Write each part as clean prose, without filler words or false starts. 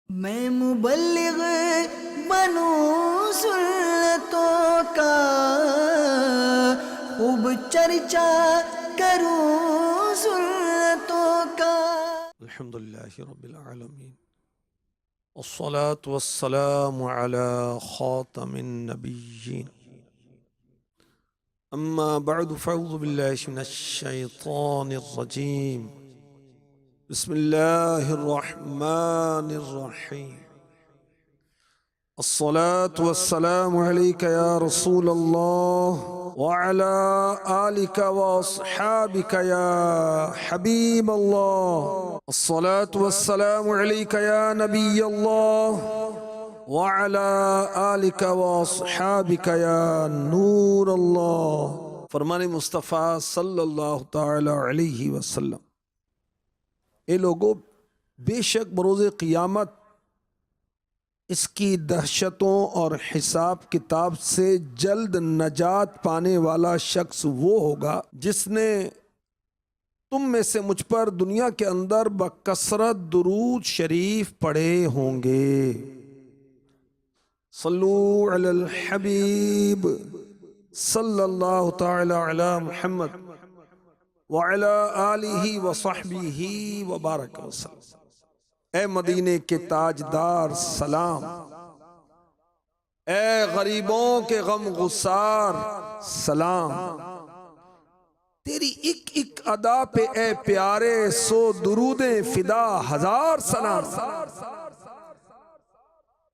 मैं मुबल्लिग बनूं सुन्नतों का, खूब चर्चा करूं सुन्नतों का। अल्हम्दुलिल्लाहि रब्बिल आलमीन वस्सलातु वस्सलामु अला खातमिन नबिय्यीन अम्मा बअदु फ़अऊज़ु बिल्लाहि मिनश शैतानिर रजीम बिस्मिल्लाहिर रहमानिर रहीम अस्सलातु वस्सलामु अलैका या रसूलल्लाह व अला आलिका व अस्हाबिका या हबीबल्लाह अस्सलातु वस्सलामु अलैका या नबियल्लाह व अला आलिका व अस्हाबिका या नूरल्लाह। फरमाने मुस्तफ़ा सल्लल्लाहु तआला अलैहि वसल्लम, ए लोगों, बेशक बरोज़े क़ियामत इसकी दहशतों और हिसाब किताब से जल्द नजात पाने वाला शख्स वो होगा जिसने तुम में से मुझ पर दुनिया के अंदर बकसरत दुरूद शरीफ पढ़े होंगे। सल्लू अलल हबीब सल्लल्लाहु तआला अला मुहम्मद व अला आलिहि व सहबिही व बारक वसल्लम। ए मदीने के ताजदार सलाम, ए गरीबों के गम गुसार सलाम, तेरी एक एक अदा पे ए प्यारे सो दुरूदे फिदा हजार सलाम।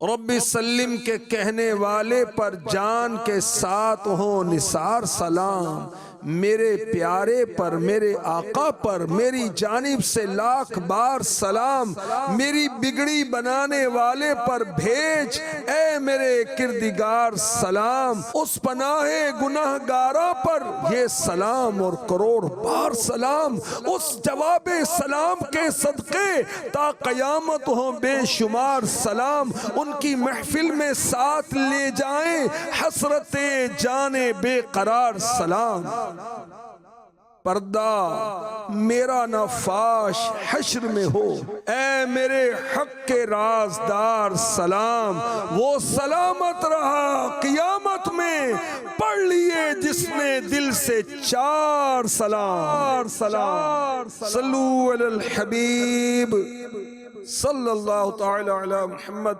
रब्बी सल्लिम के कहने वाले पर जान के साथ हो निसार सलाम। मेरे प्यारे पर, मेरे आका पर मेरी जानिब से लाख बार सलाम। मेरी बिगड़ी बनाने वाले पर भेज ए मेरे किरदिगार सलाम। उस पनाहे गुनाहगारा पर ये सलाम और करोड़ बार सलाम। उस जवाबे सलाम के सदके ता कयामत हो बेशुमार सलाम। उनकी महफिल में साथ ले जाएं हसरते जाने बेकरार सलाम। पर्दा मेरा नफाश हश्र में हो ए मेरे हक के राजदार सलाम। वो सलामत रहा क़ियामत में पढ़ लिए जिसने दिल से चार सलाम। सल्लू अलल हबीब सल्लल्लाहु तआला अला मुहम्मद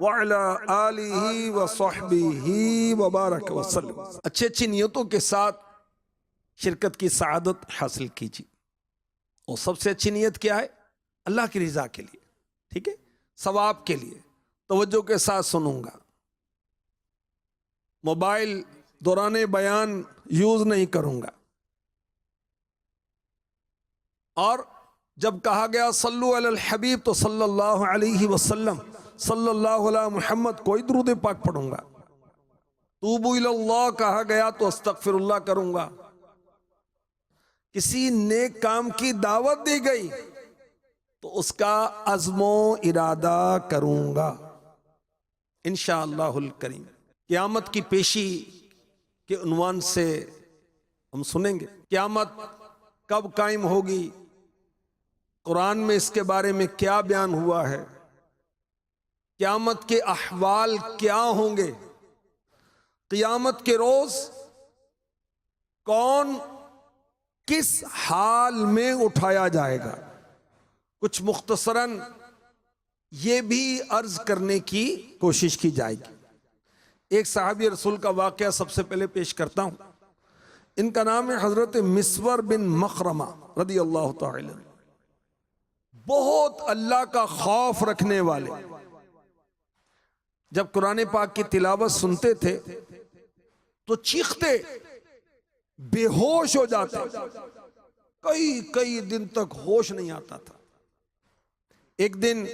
व अला आलिहि व सहबिही व बारक वसल्लम। अच्छी अच्छी नियतों के साथ शिरकत की सआदत हासिल कीजिए। और सबसे अच्छी नियत क्या है? अल्लाह की रज़ा के लिए, ठीक है, सवाब के लिए। तवज्जो के साथ सुनूंगा, मोबाइल दौराने बयान यूज नहीं करूंगा। और जब कहा गया सल्लू अलल हबीब तो सल्लल्लाहु अलैहि वसल्लम, सल्लल्लाहु अला मुहम्मद, कोई दुरूद पाक पढ़ूंगा। तूबू इलल्लाह कहा गया तो अस्तगफिरुल्लाह करूंगा। किसी नेक काम की दावत दी गई तो उसका अज़्मो इरादा करूंगा इंशाअल्लाहुल करीम। क़यामत की पेशी के उन्वान से हम सुनेंगे क़यामत कब कायम होगी, कुरान में इसके बारे में क्या बयान हुआ है, क़यामत के अहवाल क्या होंगे, क़यामत के रोज कौन किस हाल में उठाया जाएगा। कुछ मुख्तसरन ये भी अर्ज करने की कोशिश की जाएगी। एक सहाबी रसूल का वाक़या सबसे पहले पेश करता हूं। इनका नाम है हजरत मिस्वर बिन मखरमा रदी अल्लाह ताला। बहुत अल्लाह का खौफ रखने वाले। जब कुरान पाक की तिलावत सुनते थे तो चीखते, बेहोश हो जाते, कई कई दिन तक होश नहीं आता था। एक दिन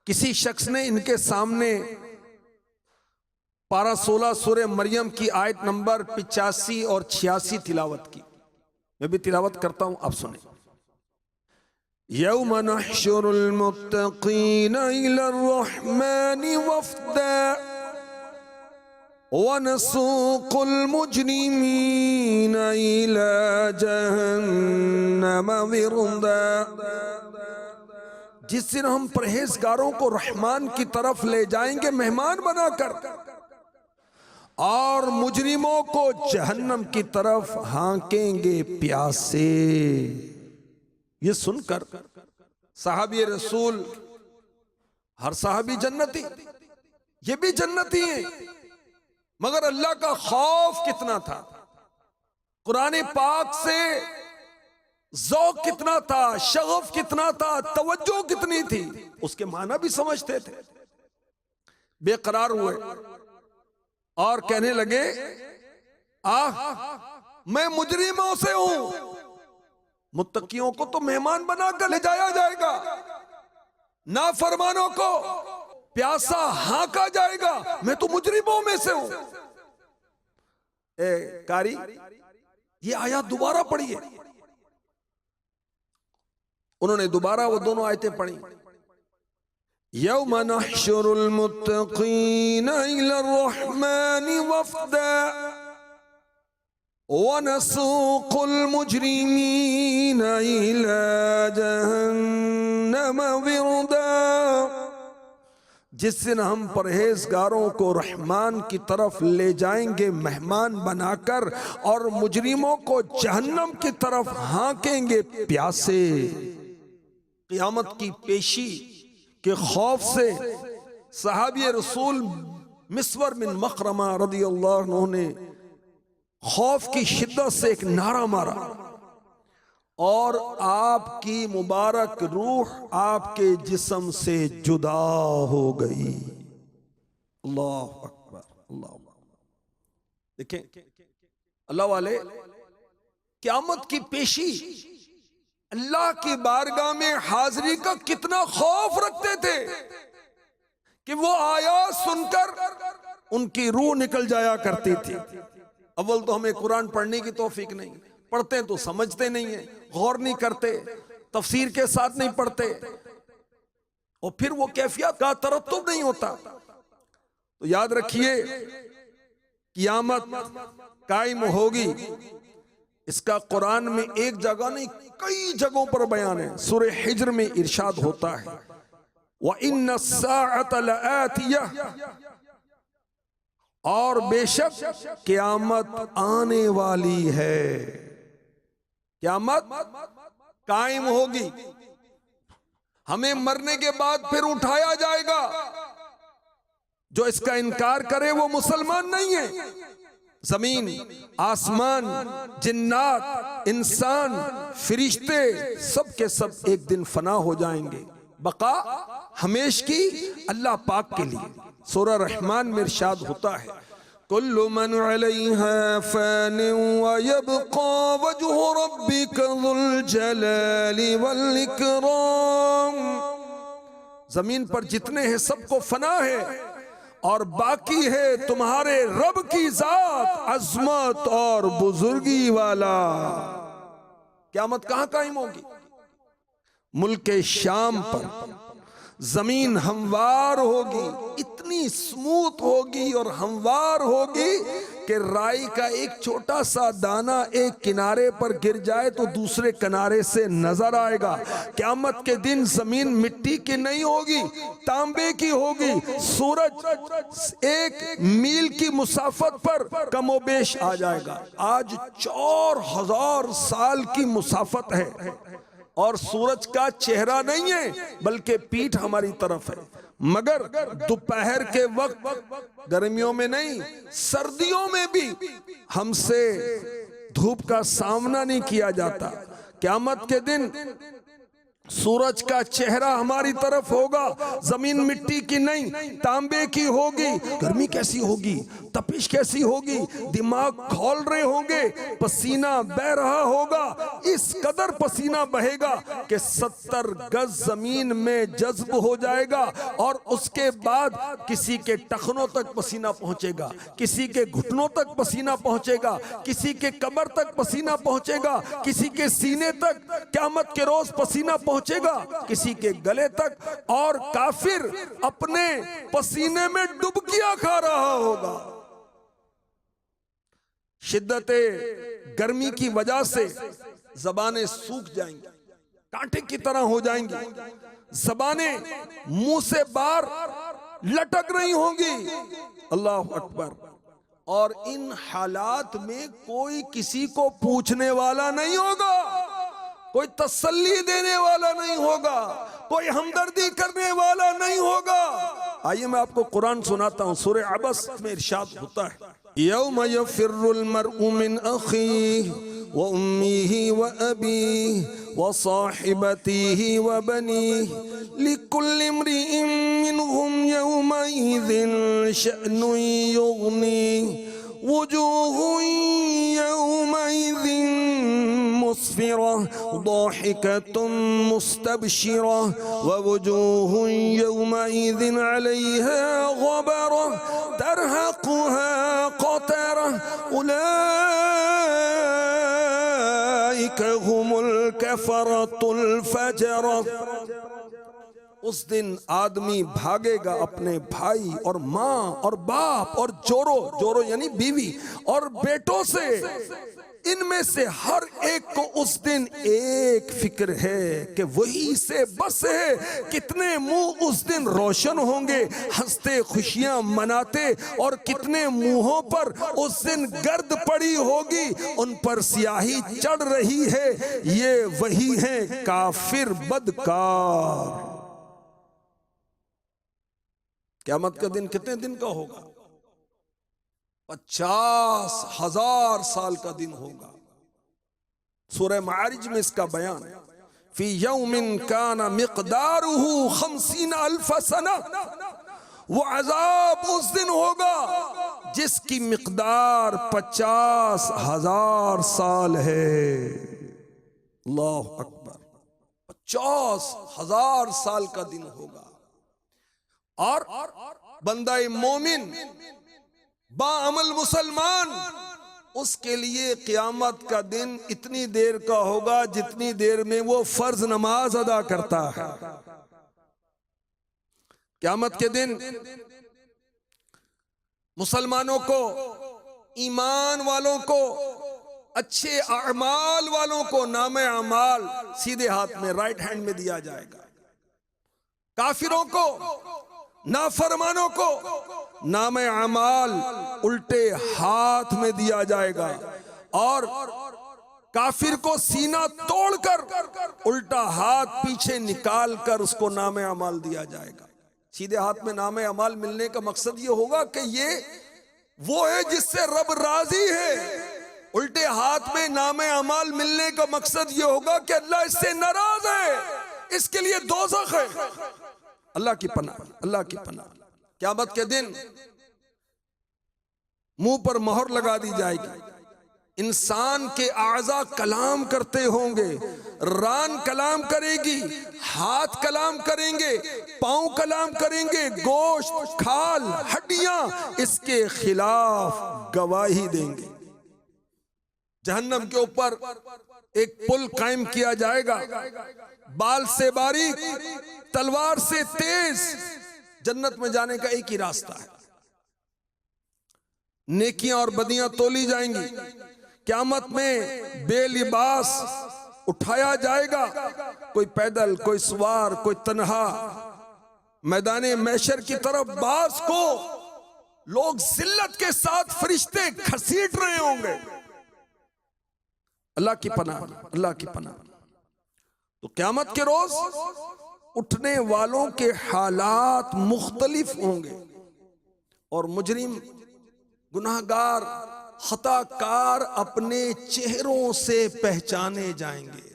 किसी शख्स ने इनके सामने पारा 16 सूरह मरियम की आयत नंबर 85 और 86 तिलावत की। मैं भी तिलावत करता हूं, आप सुने। यौम नहशुरुल मुत्तक़ीना इलर रहमानि वफ़दा वनसूकुल मुजरिमीना इला जहन्नम विरदा। जिस दिन हम परहेजगारों को रहमान की तरफ ले जाएंगे मेहमान बनाकर, और मुजरिमों को जहन्नम की तरफ हांकेंगे प्यासे। ये सुनकर साहबी रसूल, हर साहबी जन्नती, ये भी जन्नती हैं, मगर अल्लाह का खौफ कितना था, कुरान पाक से ज़ौक़ कितना था, शगफ कितना था, तवज्जो कितनी थी, उसके माना भी समझते थे। बेकरार हुए और कहने लगे, मैं मुजरिमों से हूं, मुत्तकियों को तो मेहमान बनाकर ले जाया जाएगा, नाफरमानों को प्यासा हांका जाएगा, मैं तो मुजरिमों में से हूं। कारी, ये आयत दोबारा पढ़िए। उन्होंने दोबारा वो दोनों आयतें पढ़ी। यौम नहशुरुल मुत्तकीन इला रहमानि वफ़दा व नसूकुल मुजरिमीन इला जहन्नम विरदा। जिस दिन हम परहेजगारों को रहमान की तरफ ले जाएंगे मेहमान बनाकर, और मुजरिमों को जहन्नम की तरफ हांकेंगे प्यासे। क़यामत की पेशी के खौफ से सहाबी रसूल मिस्वर बिन मखरमा रदियल्लाहु अन्हु ने खौफ की शिद्दत से एक नारा मारा, और आपकी मुबारक रूह आपके जिस्म से जुदा हो गई। अल्लाह अकबर, अल्लाह। देखें अल्लाह वाले, क़यामत की पेशी, अल्लाह की बारगाह में हाजिरी का कितना खौफ रखते थे कि वो आयात सुनकर उनकी रूह निकल जाया करती थी। अव्वल तो हमें कुरान पढ़ने की तौफीक नहीं, पढ़ते तो समझते नहीं है, गौर नहीं करते, तफसीर के साथ नहीं पढ़ते, और फिर वो कैफियत का तरत्तुब नहीं होता। तो याद रखिए, क़यामत कायम होगी, इसका कुरान में एक जगह नहीं कई जगहों पर बयान है। सूरह हिज्र में इरशाद होता है, व इन्ना अस्साअत लआतियह, और बेशक क़यामत आने वाली है। क़यामत कायम होगी, हमें मरने के बाद फिर उठाया जाएगा। जो इसका इनकार करे वो मुसलमान नहीं है। जमीन, आसमान, जिन्नात, इंसान, फरिश्ते सब के सब एक दिन फना हो जाएंगे। बका हमेश की अल्लाह पाक के लिए। सूरह रहमान में इरशाद होता है, कुल्लु मन अलैहा फ़ान व यबक़ा वजहु रब्बिका ज़ुल जलाली वल इकराम। जमीन पर जितने हैं सबको फना है, और बाकी है तुम्हारे रब की जात, अजमत और बुजुर्गी वाला। क़यामत कहां कायम होगी? मुल्क शाम पर जमीन हमवार होगी, इतनी स्मूथ होगी और हमवार होगी कि राई का एक छोटा सा दाना एक किनारे पर गिर जाए तो दूसरे किनारे से नजर आएगा। क़यामत के दिन जमीन मिट्टी की नहीं होगी, तांबे की होगी। सूरज एक मील की मुसाफत पर कमोबेश आ जाएगा। आज 4000 साल की मुसाफत है, और सूरज का चेहरा नहीं है बल्कि पीठ हमारी तरफ है। मगर दोपहर के वक्त, गर्मियों में नहीं सर्दियों में भी हमसे धूप का सामना नहीं किया जाता। क़यामत के दिन सूरज का चेहरा हमारी तरफ होगा, जमीन मिट्टी की नहीं तांबे की होगी। गर्मी कैसी होगी, तपिश कैसी होगी, दिमाग खौल रहे होंगे, पसीना बह रहा होगा। इस कदर पसीना बहेगा कि 70 गज जमीन में जज्ब हो जाएगा, और उसके बाद किसी के टखनों तक पसीना पहुंचेगा, किसी के घुटनों तक पसीना पहुंचेगा, किसी के कमर तक पसीना पहुंचेगा, किसी के सीने तक क़यामत के रोज पसीना पहुंचेगा, किसी के गले तक, और काफिर अपने पसीने में डुबकियां खा रहा होगा। शिद्दते गर्मी की वजह से जबानें सूख जाएंगी, कांटे की तरह हो जाएंगी। जबानें मुंह से बाहर लटक रही होंगी। अल्लाह अकबर। और इन हालात में कोई किसी को पूछने वाला नहीं होगा, कोई तसल्ली देने वाला नहीं होगा, कोई हमदर्दी करने वाला नहीं होगा। आइए मैं आपको कुरान सुनाता हूं। सूरह अबस में इरशाद होता है, यौम यफिर्रुल मर्उ मिन अखीह व उम्मीही व अबीह व साहिबतीही व बनीह लिकुल्लि इम्रिइन मिनहुम यौमइज़िन शअनुन युग़नीह वुजूहुन यौमइज़िन मुस्फिरा दाहिकतुन मुस्तबशिरा व वुजूहुन यौमइज़िन अलैहा गबरा तरहक़ुहा क़तरा उलाइका हुमुल कफ़रतुल फजरा। उस दिन आदमी भागेगा अपने भाई और माँ और बाप और जोरो यानी बीवी और बेटों से। इनमें से हर एक को उस दिन एक फिक्र है कि वही से बस है। कितने मुंह उस दिन रोशन होंगे हंसते खुशियां मनाते, और कितने मुंहों पर उस दिन गर्द पड़ी होगी, उन पर स्याही चढ़ रही है। ये वही है काफिर बदकार। क़यामत का दिन कितने दिन का होगा? 50,000 साल का दिन होगा। सूरह मारिज में इसका बयान है, फी यौमिन काना मिक़दारुहु 50,000 सना। वो अजाब उस दिन होगा जिसकी मिक़दार 50,000 साल है। अल्लाह अकबर। 50,000 साल का दिन होगा। और बंदा मोमिन बाअमल मुसलमान, उसके लिए क़यामत का दिन इतनी देर का होगा जितनी देर में वो फर्ज नमाज अदा करता है। क़यामत के दिन मुसलमानों को, ईमान वालों को, अच्छे अमाल वालों को नामे अमाल सीधे हाथ में, राइट हैंड में दिया जाएगा। काफिरों को, नाफरमानों को नामे अमाल उल्टे हाथ में दिया जाएगा। और काफिर को सीना तोड़कर उल्टा हाथ पीछे निकाल कर उसको नामे अमाल दिया जाएगा। सीधे हाथ में नामे अमाल मिलने का मकसद ये होगा कि ये वो है जिससे रब राजी है। उल्टे हाथ में नामे अमाल मिलने का मकसद ये होगा कि अल्लाह इससे नाराज है, इसके लिए दोज़ख है। अल्लाह की पनाह, अल्लाह की पनाह। क़यामत के दिन मुंह पर मोहर लगा दी जाएगी। इंसान के आज़ा कलाम करते होंगे, रान कलाम करेगी, हाथ कलाम करेंगे, पांव कलाम करेंगे, गोश्त, खाल, हड्डियां इसके खिलाफ गवाही देंगे। जहन्नम के ऊपर एक पुल कायम किया जाएगा, बाल से बारीक, तलवार से तेज। जन्नत में जाने का एक ही रास्ता है, नेकियां और बदियां तोली जाएंगी। क़यामत में बेलिबास उठाया जाएगा, कोई पैदल, कोई सवार, कोई तन्हा। मैदाने महशर की तरफ बास को लोग जिल्लत के साथ फरिश्ते घसीट रहे होंगे। अल्लाह की पनाह, अल्लाह की पनाह। तो क़यामत के रोज उठने वालों के हालात मुख्तलिफ होंगे और मुजरिम, गुनाहगार, खताकार अपने चेहरों से पहचाने जाएंगे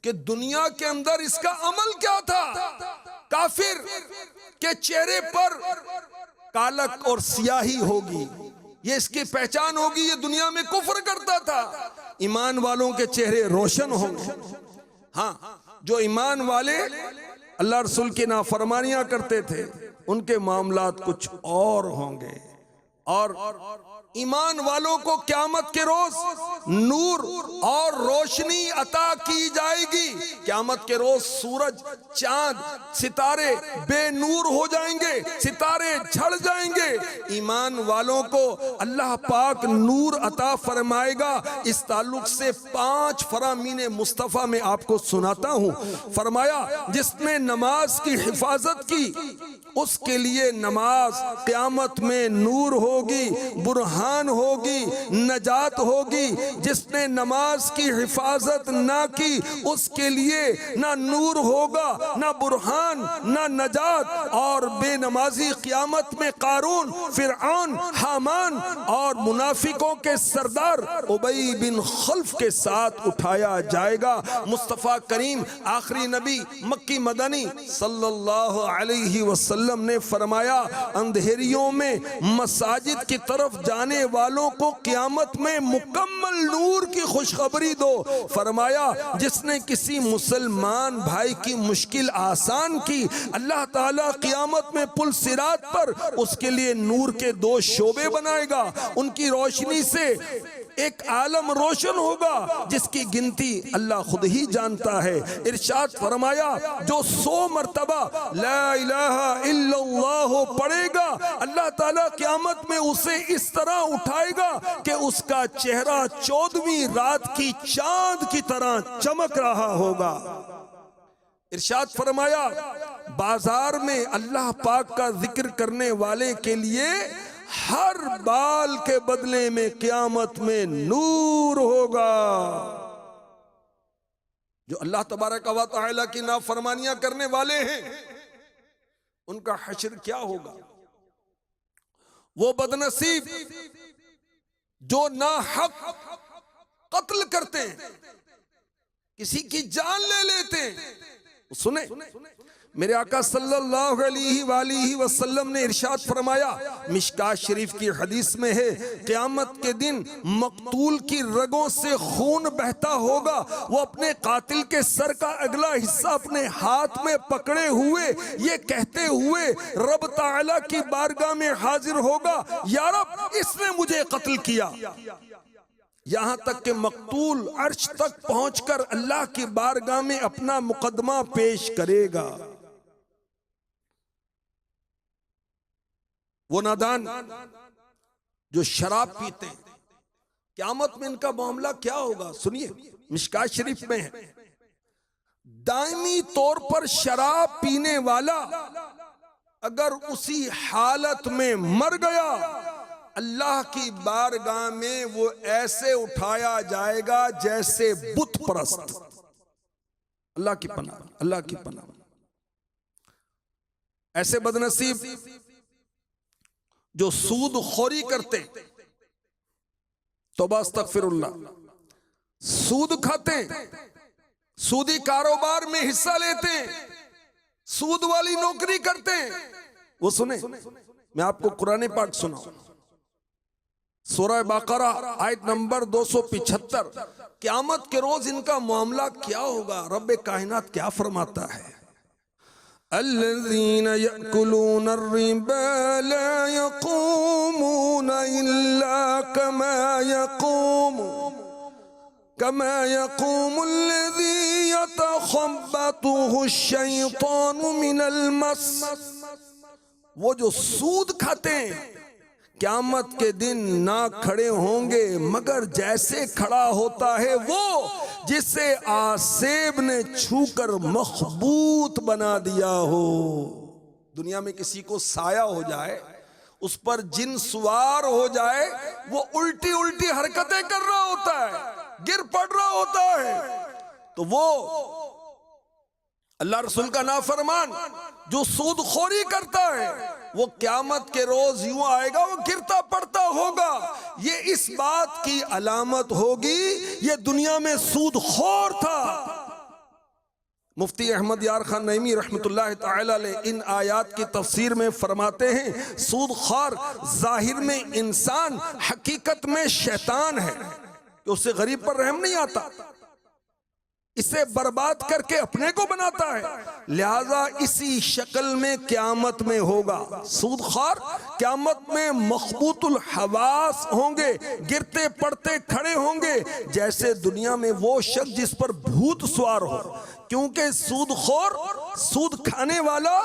कि दुनिया के अंदर इसका अमल क्या था। काफिर के चेहरे पर कालक और सियाही होगी, ये इसकी पहचान होगी, ये दुनिया में कुफ्र करता था। ईमान वालों के चेहरे रोशन होंगे। हाँ, जो ईमान वाले अल्लाह रसूल की नाफरमानियां करते थे उनके मामलात कुछ और होंगे। और ईमान वालों को क़यामत के रोज नूर और रोशनी अता की जाएगी। क़यामत के रोज सूरज, चांद, सितारे बेनूर हो जाएंगे, सितारे झड़ जाएंगे। ईमान वालों को अल्लाह पाक नूर अता फरमाएगा। इस ताल्लुक से 5 फरामीन मुस्तफ़ा में आपको सुनाता हूँ। फरमाया, जिसने नमाज की हिफाजत की उसके लिए नमाज क़यामत में नूर होगी, बुरहान होगी, नजात होगी। जिसने नमाज की हिफाजत ना की उसके लिए ना नूर होगा, ना बुरहान, ना नजात। और बेनमाजी क़यामत में कारून, फिरऔन, हामान और मुनाफिकों के सरदार उबई बिन खल्फ के साथ उठाया जाएगा। मुस्तफ़ा करीम आखिरी नबी मक्की मदनी सल्लल्लाहु अलैहि वसल्लम ने फरमाया, अंधेरियों में मसाजिद की तरफ जाने वालों को क़यामत में मुकम्मल नूर की खुशखबरी दो। फरमाया, जिसने किसी मुसलमान भाई की मुश्किल आसान की, अल्लाह ताला क़यामत में पुल सिरात पर उसके लिए नूर के 2 शोबे बनाएगा। उनकी रोशनी से एक आलम रोशन होगा जिसकी गिनती अल्लाह खुद ही जानता है। इरशाद फरमाया, जो 100 मरतबा ला इलाहा इल्लल्लाह पढ़ेगा, अल्लाह ताला क़यामत में उसे इस तरह उठाएगा कि उसका चेहरा 14वीं रात की चांद की तरह चमक रहा होगा। इरशाद फरमाया, बाजार में अल्लाह पाक का जिक्र करने वाले के लिए हर बाल के बदले में क़यामत में नूर होगा। जो अल्लाह तबारक व तआला की नाफरमानियां करने वाले हैं उनका हश्र क्या होगा। वो बदनसीब जो नाहक कत्ल करते हैं, किसी की जान ले लेते हैं। सुने, मेरे आका सल्लल्लाहु अलैहि वसल्लम ने इरशाद फरमाया, मिशकात शरीफ की हदीस में है, क़यामत के दिन मकतूल की रगों से खून बहता होगा। वो अपने कातिल के सर का अगला हिस्सा अपने हाथ में पकड़े हुए ये कहते हुए रब ताला की बारगाह में हाजिर होगा, या रब इसने मुझे कत्ल किया। यहां तक कि मकतूल अर्श तक पहुंचकर अल्लाह की बारगाह में अपना मुकदमा पेश करेगा। वो नादान जो शराब पीते हैं, क़यामत में इनका मामला क्या होगा। सुनिए, मिशकात शरीफ में है, दायमी तौर पर शराब पीने वाला अगर उसी हालत में मर गया, अल्लाह की बारगाह में वो ऐसे उठाया जाएगा जैसे बुत परस्त। अल्लाह की पनाह, अल्लाह की पनाह। ऐसे बदनसीब जो सूद खोरी करते, तौबा अस्तगफिरुल्लाह, सूद खाते, सूदी कारोबार में हिस्सा लेते, सूद वाली नौकरी करते। वो सुने, मैं आपको कुरान पाक सुनाऊं, सूरह बकरा आयत नंबर 275। क़यामत के रोज इनका मामला क्या होगा, रब्बे कायनात क्या फरमाता है। अल्लज़ीना यअकुलूना अर्रिबा ला यक़ूमूना इल्ला कमा यक़ूमुल्लज़ी यतख़ब्बतुहु अश-शैतानु मिनल मस। वो जो सूद खाते हैं क़यामत के दिन ना खड़े होंगे मगर जैसे खड़ा होता है वो जिसे आसेब ने छूकर मखबूत बना दिया हो। दुनिया में किसी को साया हो जाए, उस पर जिन सवार हो जाए, वो उल्टी उल्टी हरकतें कर रहा होता है, गिर पड़ रहा होता है, तो वो अल्लाह रसूल का नाफरमान जो सूदखोरी करता है वो क़यामत के रोज यूं आएगा, वो गिरता पड़ता होगा। ये इस बात की अलामत होगी ये दुनिया में सूदखोर था। मुफ्ती अहमद यार खान नईमी रहमतुल्लाह ताला अलैह इन आयात की तफसीर में फरमाते हैं, सूदखोर जाहिर में इंसान, हकीकत में शैतान है कि उससे गरीब पर रहम नहीं आता, इसे बर्बाद करके अपने को बनाता है। लिहाजा इसी शक्ल में क़यामत में होगा। सूदखोर क़यामत में मखबूतुल हवास होंगे, गिरते पड़ते खड़े होंगे जैसे दुनिया में वो शख्स जिस पर भूत सवार हो, क्योंकि सूदखोर, सूद खाने वाला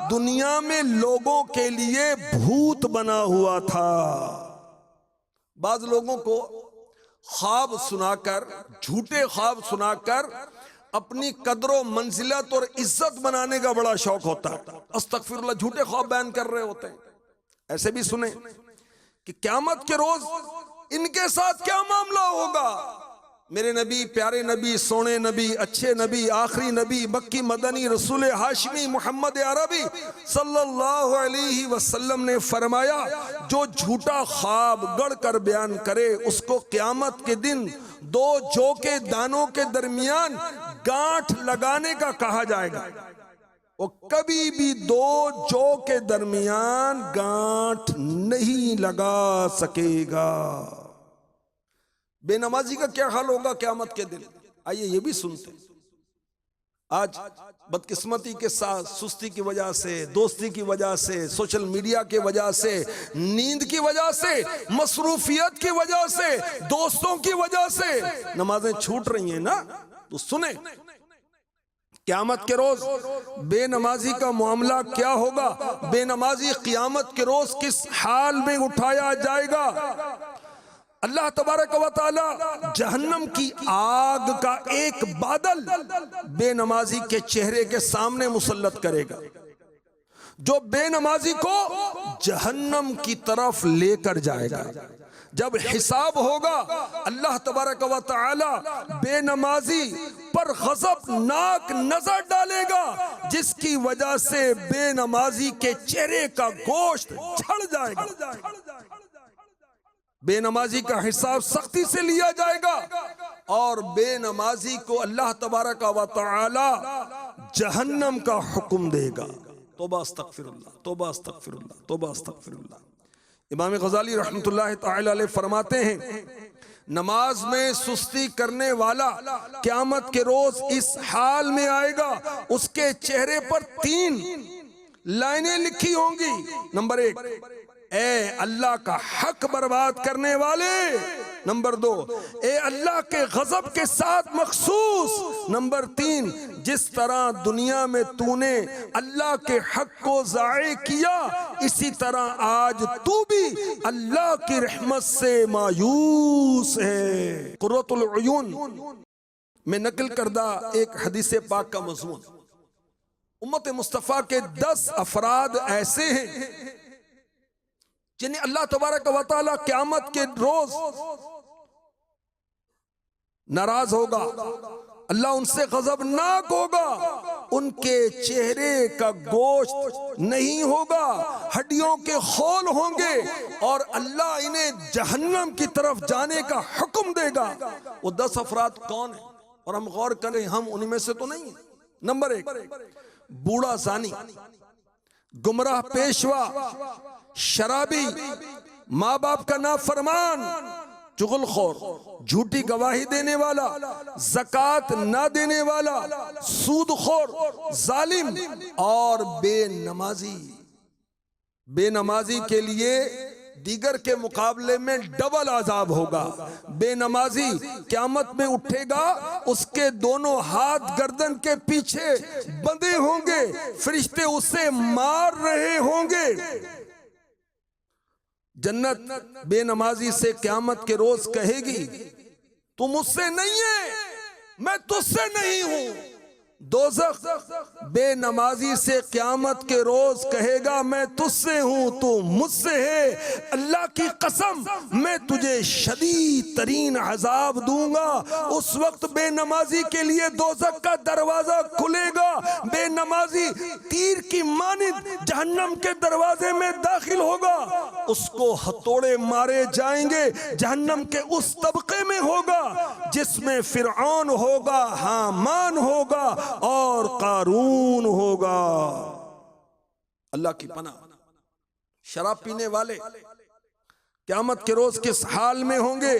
दुनिया में लोगों के लिए भूत बना हुआ था। बाज लोगों को ख्वाब सुनाकर, झूठे ख्वाब सुनाकर अपनी कदरों, मंजिलत और इज्जत बनाने का बड़ा शौक होता है। अस्तगफिरुल्लाह, झूठे ख्वाब बयान कर रहे होते हैं। ऐसे भी सुने कि क़यामत के रोज इनके साथ क्या मामला होगा। मेरे नबी, प्यारे नबी, सोने नबी, अच्छे नबी, आखिरी नबी, मक्की मदनी, रसूल हाशमी, मोहम्मद अरबी सल्लल्लाहु अलैहि वसल्लम ने फरमाया, जो झूठा ख्वाब गढ़ कर बयान करे उसको क़यामत के दिन दो जौ के दानों के दरमियान गांठ लगाने का कहा जाएगा। वो कभी भी दो जौ के दरमियान गांठ नहीं लगा सकेगा। बेनमाजी का क्या हाल होगा क़यामत के दिन, आइए ये भी सुनते हैं। आज बदकिस्मती के साथ सुस्ती की वजह से, दोस्ती की वजह से, सोशल मीडिया की वजह से, नींद की वजह से, मसरूफियत की वजह से, दोस्तों की वजह से नमाजें छूट रही हैं ना। तो सुने, क़यामत के रोज बेनमाजी का मामला क्या होगा, बेनमाजी क़यामत के रोज किस हाल में उठाया जाएगा। अल्लाह तबारक व तआला जहन्नम की आग का एक बादल बेनमाजी के चेहरे के सामने मुसल्लत करेगा, जो बेनमाजी को जहन्नम की तरफ लेकर जाएगा। जब हिसाब होगा अल्लाह तबारक व तआला बेनमाजी पर गज़बनाक नजर डालेगा, जिसकी वजह से बेनमाजी के चेहरे का गोश्त झड़ जाएगा। बेनमाजी का हिसाब सख्ती से लिया जाएगा और बेनमाजी को अल्लाह तबारक व तआला जहन्नम का हुक्म देगा। तौबा अस्तगफिरुल्लाह, तौबा अस्तगफिरुल्लाह, तौबा अस्तगफिरुल्लाह। इमाम गज़ाली रहमतुल्लाह तआला अलैह फरमाते हैं, नमाज में सुस्ती करने वाला क़यामत के रोज इस हाल में आएगा, उसके चेहरे पर 3 लाइनें लिखी होंगी। नंबर 1, ए अल्लाह का हक बर्बाद करने वाले। नंबर 2, ए अल्लाह के गजब के साथ मखसूस। नंबर 3, जिस तरह दुनिया में तूने अल्लाह के हक को ज़ाये किया, इसी तरह आज तू भी अल्लाह की रहमत से मायूस है। कुर्रतुल उयून में नकल करदा एक हदीस पाक का मज़मून, उम्मत मुस्तफ़ा के 10 अफराद ऐसे हैं जिन्हें अल्लाह तबारक व तआला क़यामत के रोज नाराज होगा, अल्लाह उनसे गजबनाक होगा। उनके चेहरे का गोश्त नहीं होगा, हड्डियों के खोल होंगे और अल्लाह इन्हें जहन्नम की तरफ जाने का हुक्म देगा। वो 10 अफराद कौन है, और हम गौर करें हम उन्हीं में से तो नहीं है। नंबर 1, बूढ़ा ज़ानी, गुमराह पेशवा, शराबी, माँ बाप का नाफरमान, चुगलखोर, झूठी गवाही देने वाला, ज़कात ना देने वाला, सूदखोर, जालिम और बेनमाजी। बेनमाजी के लिए दीगर के मुकाबले में डबल अजाब होगा। बेनमाजी क़यामत में उठेगा, उसके दोनों हाथ गर्दन के पीछे बंधे होंगे, फरिश्ते उसे मार रहे होंगे। जन्नत बेनमाजी से क़यामत के रोज कहेगी, तू मुझसे नहीं है, मैं तुझसे नहीं हूं। दोज़ख बेनमाजी से क़यामत के रोज कहेगा, मैं तुझसे हूं, तू मुझसे है। अल्लाह की कसम, मैं तुझे शदीद तरीन अज़ाब दूंगा। उस वक्त बेनमाजी के लिए दोज़ख का दरवाजा खुलेगा। बेनमाजी तीर की मानिंद जहन्नम के दरवाजे में दाखिल होगा, उसको हथौड़े मारे जाएंगे। जहन्नम के उस तबके में होगा जिसमें फिरऔन होगा, हामान होगा और कारून होगा। अल्लाह की पनाह। शराब पीने वाले क़यामत के रोज किस हाल में होंगे,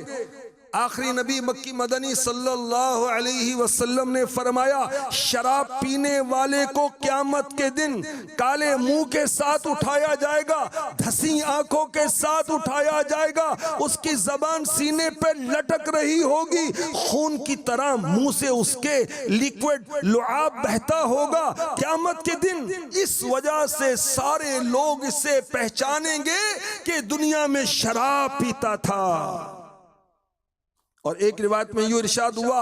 आखिरी नबी मक्की मदनी सल्लल्लाहु अलैहि वसल्लम ने फरमाया, शराब पीने वाले को क़यामत के दिन काले मुंह के साथ उठाया जाएगा, धसी आंखों के साथ उठाया जाएगा, उसकी जबान सीने पे लटक रही होगी, खून की तरह मुंह से उसके लिक्विड लुआब बहता होगा क़यामत के दिन। इस वजह से सारे लोग इसे पहचानेंगे कि दुनिया में शराब पीता था। और एक रिवायत में यूं इरशाद हुआ,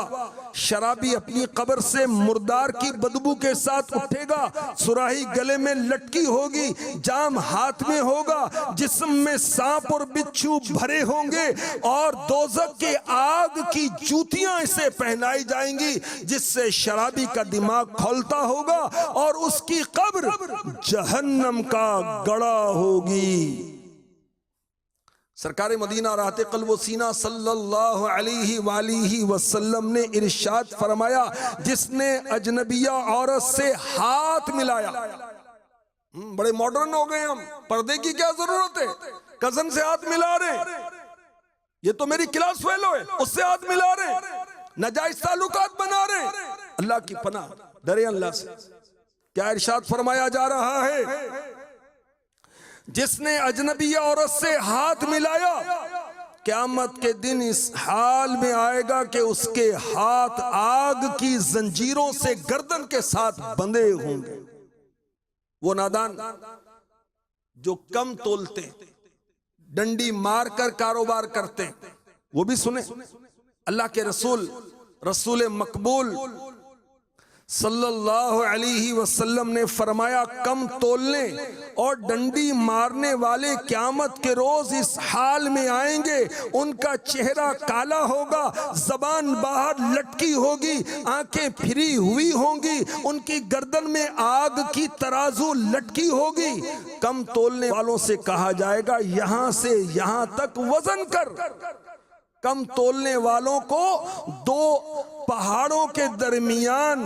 शराबी अपनी कब्र से मुर्दार की बदबू के साथ उठेगा, सुराही गले में लटकी होगी, जाम हाथ में होगा, जिस्म में सांप और बिच्छू भरे होंगे और दोज़ख के आग की जूतियां इसे पहनाई जाएंगी, जिससे शराबी का दिमाग खौलता होगा और उसकी कब्र जहन्नम का गड़ा होगी। सरकार मदीना राहते क़ल्ब व सीना सल्लल्लाहु अलैहि वसल्लम ने इरशाद फरमाया, जिसने अजनबिया औरत से हाथ मिलाया, बड़े मॉडर्न हो गए हम, पर्दे की क्या जरूरत है, कजन से हाथ मिला रहे, ये तो मेरी क्लास फेलो है, उससे हाथ मिला रहे, नाजायज ताल्लुकात बना रहे। अल्लाह की पनाह, डरे अल्लाह से। क्या इरशाद फरमाया जा रहा है, जिसने अजनबी औरत से हाथ मिलाया क़यामत के दिन इस हाल में आएगा कि उसके हाथ आग की जंजीरों से गर्दन के साथ बंधे होंगे। वो नादान जो कम तोलते, डंडी मारकर कारोबार करते, वो भी सुने। अल्लाह के रसूल मकबूल सल्लल्लाहु अलैहि वसल्लम ने फरमाया, कम तोलने और डंडी मारने वाले क़यामत के रोज इस हाल में आएंगे, उनका चेहरा काला होगा, जबान बाहर लटकी होगी, आंखें फिरी हुई होंगी, उनकी गर्दन में आग की तराजू लटकी होगी। कम तोलने वालों से कहा जाएगा, यहां से यहां तक वजन कर। कम तोलने वालों को दो पहाड़ों के दरमियान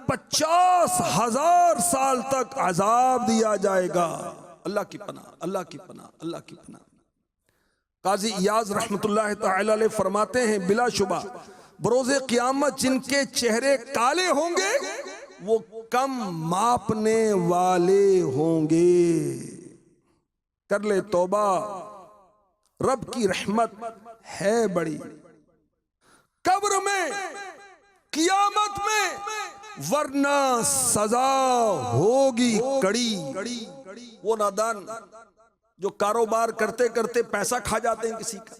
50,000 साल तक अजाब दिया जाएगा। अल्लाह की पनाह, अल्लाह की पनाह, अल्लाह की पनाह। काजी इयाज रहमतुल्लाह तआला अलैह फरमाते हैं, बिलाशुबा बरोज़े क़यामत जिनके चेहरे काले होंगे वो कम मापने वाले होंगे। कर ले तौबा, रब की रहमत है बड़ी। कब्र में, क़यामत में, वरना सजा होगी कड़ी। वो नादान जो कारोबार करते करते पैसा खा जाते हैं, किसी का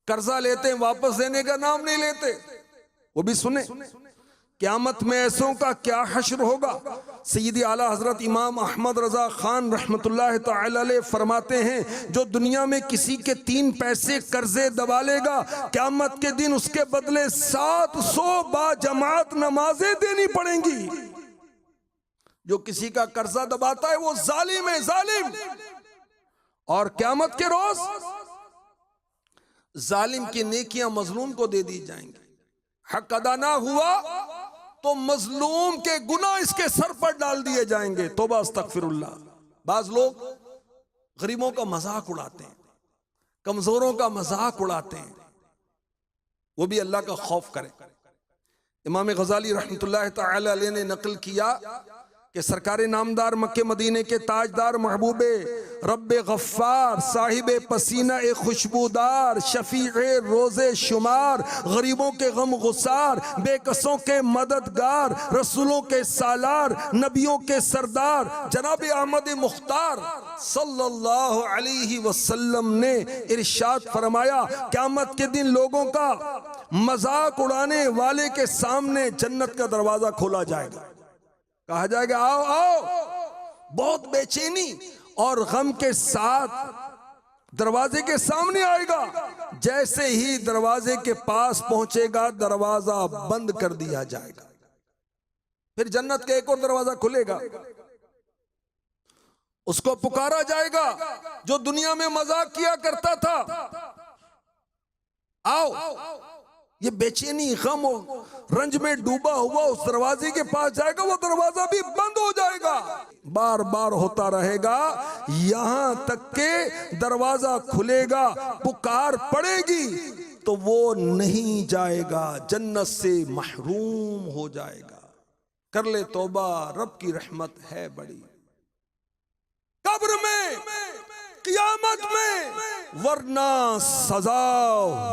कर्जा लेते हैं, वापस देने का नाम नहीं लेते, वो भी सुने। क़यामत में ऐसों का क्या हश्र होगा। सैयदी आला हजरत इमाम अहमद रजा खान रहमतुल्लाह तआला अलैह फरमाते हैं, जो दुनिया में किसी के 3 पैसे कर्जे दबा लेगा, क़यामत के दिन उसके बदले 700 बाजमात नमाजें देनी पड़ेंगी। जो किसी का कर्जा दबाता है वो जालिम है, जालिम। और क़यामत के रोज जालिम की नेकियां मजलूम को दे दी जाएंगी। हक अदा ना हुआ तो मजलूम के गुनाह इसके सर पर डाल दिए जाएंगे। तौबा अस्तगफिरुल्लाह। बाज लोग गरीबों का मजाक उड़ाते हैं, कमजोरों का मजाक उड़ाते हैं, वो भी अल्लाह का खौफ करें। इमाम गजाली रहमतुल्लाह तआला अलैह ने नकल किया कि सरकार नामदार मक्के मदीने के ताजदार महबूबे रब्बे गफ्फार, साहिबे पसीना ए खुशबूदार, शफीए रोज़े शुमार, गरीबों के गम गुसार, बेकसों के मददगार, रसूलों के सालार, नबियों के सरदार जनाब अहमद मुख्तार सल्लल्लाहु अलैहि वसल्लम ने इरशाद फरमाया, क़यामत के दिन लोगों का मजाक उड़ाने वाले के सामने जन्नत का दरवाजा खोला जाएगा। कहा जाएगा, आओ आओ। बहुत बेचैनी और गम के साथ दरवाजे के सामने आएगा। जैसे ही दरवाजे के पास पहुंचेगा, दरवाजा बंद कर दिया जाएगा। फिर जन्नत का एक और दरवाजा खुलेगा, उसको पुकारा जाएगा जो दुनिया में मजाक किया करता था, आओ। ये बेचैनी, गम और रंज में डूबा हुआ उस दरवाजे के पास जाएगा, वो दरवाजा भी बंद हो जाएगा। बार बार होता रहेगा, यहां तक के दरवाजा खुलेगा, पुकार पड़ेगी, तो वो नहीं जाएगा, जन्नत से महरूम हो जाएगा। कर ले तौबा, रब की रहमत है बड़ी। कब्र में, क़यामत में, वरना सजा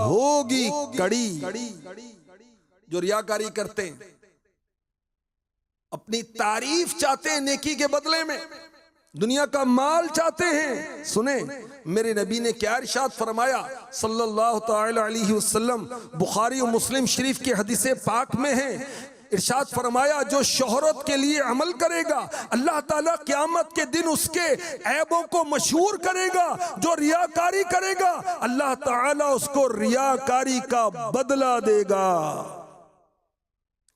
होगी कड़ी। जो रियाकारी करते हैं, अपनी तारीफ चाहते हैं नेकी के बदले में, दुनिया का माल चाहते हैं। सुने मेरे नबी ने क्या इरशाद फरमाया सल्लल्लाहु तआला अलैहि वसल्लम, बुखारी और मुस्लिम शरीफ के हदीसे पाक में है। इरशाद फरमाया, जो शोहरत के लिए अमल करेगा अल्लाह ताला क़यामत के दिन उसके ऐबों को मशहूर करेगा। जो रियाकारी करेगा अल्लाह ताला उसको रियाकारी का बदला देगा।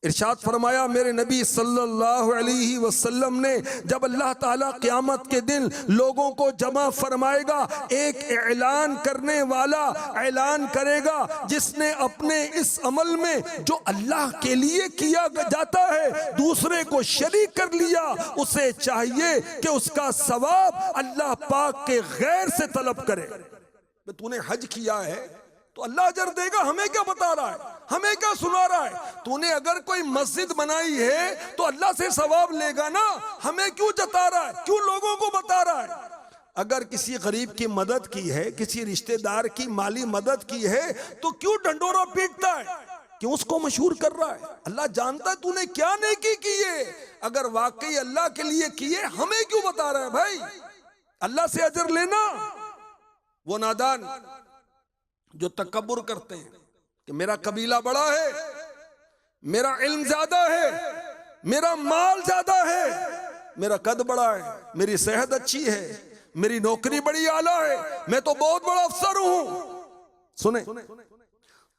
इरशाद फरमाया मेरे नबी सल्लल्लाहु अलैहि वसल्लम ने, जब अल्लाह ताला क़यामत के दिन लोगों को जमा फरमाएगा, एक ऐलान करने वाला ऐलान करेगा जिसने अपने इस अमल में जो अल्लाह के लिए किया जाता है दूसरे को शरीक कर लिया, उसे चाहिए कि उसका सवाब अल्लाह पाक के गैर से तलब करे। तूने हज किया है तो अल्लाह अजर देगा, हमें क्या बता रहा है, हमें क्या सुना रहा है। तूने अगर कोई मस्जिद बनाई है तो अल्लाह से सवाब लेगा ना, हमें क्यों जता रहा है, क्यों लोगों को बता रहा है। अगर किसी गरीब की मदद की है, किसी रिश्तेदार की माली मदद की है, तो क्यों ढंडोरा पीटता है, क्यों उसको मशहूर कर रहा है। अल्लाह जानता है तूने क्या नेकी की है, अगर वाकई अल्लाह के लिए किए हमें क्यों बता रहा है। भाई अल्लाह से अजर लेना। वो नादान जो तकब्बुर करते हैं कि मेरा कबीला बड़ा है, मेरा इल्म ज्यादा है, मेरा माल ज्यादा है, मेरा कद बड़ा है, मेरी सेहत अच्छी है, मेरी नौकरी बड़ी आला है, मैं तो बहुत बड़ा अफसर हूं। सुने,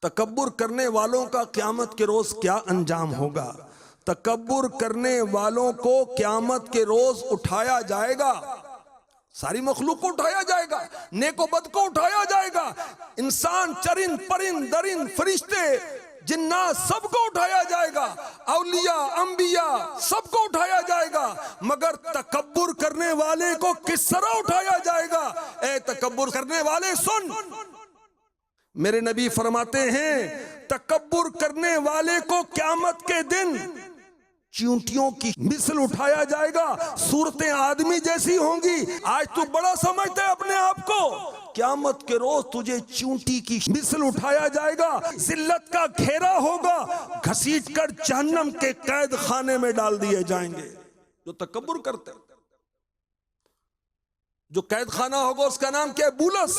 तकब्बुर करने वालों का क़यामत के रोज क्या अंजाम होगा। तकब्बुर करने वालों को क़यामत के रोज उठाया जाएगा, सारी मखलूक को उठाया जाएगा, नेको बद को उठाया जाएगा, इंसान चरिंद परिंद दरिंद फरिश्ते जिन्नात सबको उठाया जाएगा, औलिया अंबिया सबको उठाया जाएगा, मगर तकब्बुर करने वाले को किस तरह उठाया जाएगा। ए तकब्बुर करने वाले सुन, मेरे नबी फरमाते हैं तकब्बुर करने वाले को क़यामत के दिन चींटियों की मिसल उठाया जाएगा, सूरतें आदमी जैसी होंगी। आज तू बड़ा समझता है अपने आप को, क़यामत के रोज तुझे चींटी की मिसल उठाया जाएगा, जिल्लत का घेरा होगा, घसीट कर जहन्नम के कैद खाने में डाल दिए जाएंगे। जो तकब्बुर करते हैं, जो कैद खाना होगा उसका नाम क्या है, बुलस,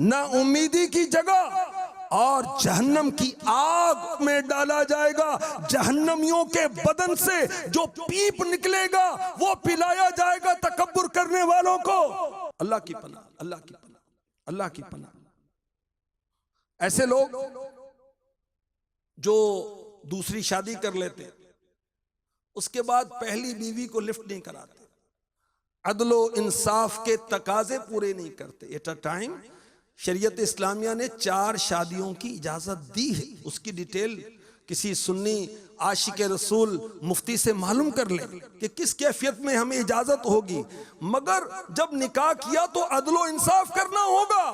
ना उम्मीदी की जगह, और जहन्नम की आग में डाला जाएगा। जहन्नमियों के बदन से जो पीप निकलेगा वो पिलाया जाएगा तकब्बुर करने वालों को। अल्लाह की पनाह, अल्लाह की पनाह, अल्लाह की पनाह। ऐसे लोग जो दूसरी शादी कर लेते, उसके बाद पहली बीवी को लिफ्ट नहीं कराते, अदलो इंसाफ के तकाजे पूरे नहीं करते। एट अ टाइम शरीयत इस्लामिया ने 4 शादियों की इजाजत दी है, उसकी डिटेल किसी सुन्नी आशिक रसूल मुफ्ती से मालूम कर ले कि किस कैफियत में हमें इजाजत होगी, मगर जब निकाह किया तो अदलो इंसाफ करना होगा।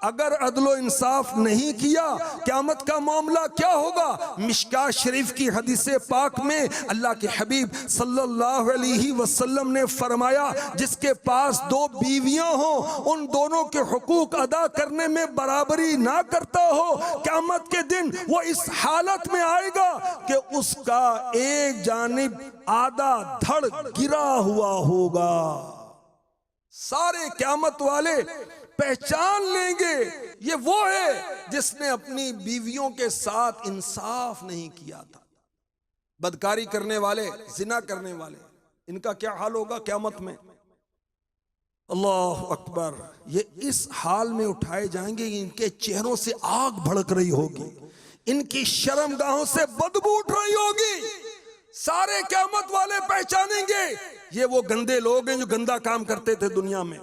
अगर अदलो इंसाफ नहीं किया क़यामत का मामला क्या होगा। मिशकात शरीफ की हदीस पाक में अल्लाह के हबीब सल्लल्लाहु अलैहि वसल्लम ने फरमाया, जिसके पास 2 बीवियां हो उन दोनों के हुकूक अदा करने में बराबरी ना करता हो, क़यामत के दिन वो इस हालत में आएगा कि उसका एक जानिब आधा धड़ गिरा हुआ होगा। सारे क़यामत वाले पहचान लेंगे ये वो है जिसने अपनी बीवियों के साथ इंसाफ नहीं किया था। बदकारी करने वाले, जिना करने वाले, इनका क्या हाल होगा क़यामत में। अल्लाह अकबर। ये इस हाल में उठाए जाएंगे, इनके चेहरों से आग भड़क रही होगी, इनकी शर्मगाहों से बदबू उठ रही होगी। सारे क़यामत वाले पहचानेंगे ये वो गंदे लोग हैं जो गंदा काम करते थे दुनिया में।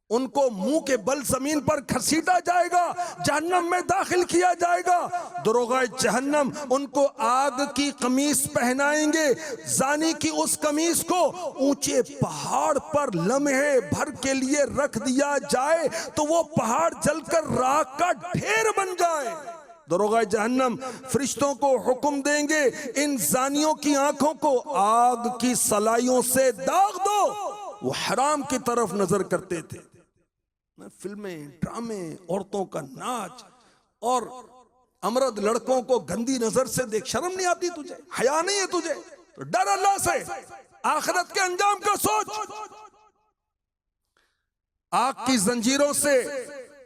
उनको मुंह के बल जमीन पर घसीटा जाएगा, जहन्नम में दाखिल किया जाएगा। दरोगा जहन्नम उनको आग की कमीज पहनाएंगे, जानी की उस कमीज को ऊंचे पहाड़ पर लम्हे भर के लिए रख दिया जाए तो वो पहाड़ जलकर राख का ढेर बन जाए। दरोगा जहन्नम फरिश्तों को हुक्म देंगे, इन जानियों की आंखों को आग की सलाइयों से दाग दो। वो हराम की तरफ नजर करते थे। फिल्में, ड्रामे, औरतों का नाच और अमरद लड़कों को गंदी नजर से देख, शर्म नहीं आती तुझे? हया नहीं है तुझे? तो डर अल्लाह से, आखिरत के अंजाम का सोच। आग की जंजीरों से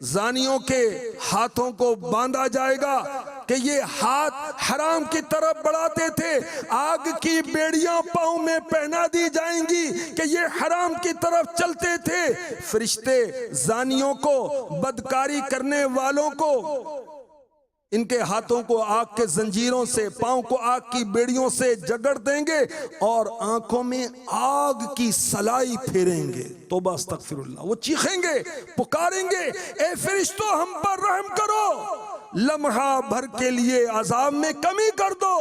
जानियों के हाथों को बांधा जाएगा कि ये हाथ हराम की तरफ बढ़ाते थे। आग की बेड़ियां पांव में पहना दी जाएंगी कि ये हराम की तरफ चलते थे। फरिश्ते जानियों को, बदकारी करने वालों को, इनके हाथों को आग के जंजीरों से, पांव को आग की बेड़ियों से जकड़ देंगे और आंखों में आग की सलाई फेरेंगे। तौबा अस्तगफिरुल्लाह। वो चीखेंगे, पुकारेंगे, ए फरिश्तों हम पर रहम करो, लम्हा भर के लिए अजाब में कमी कर दो।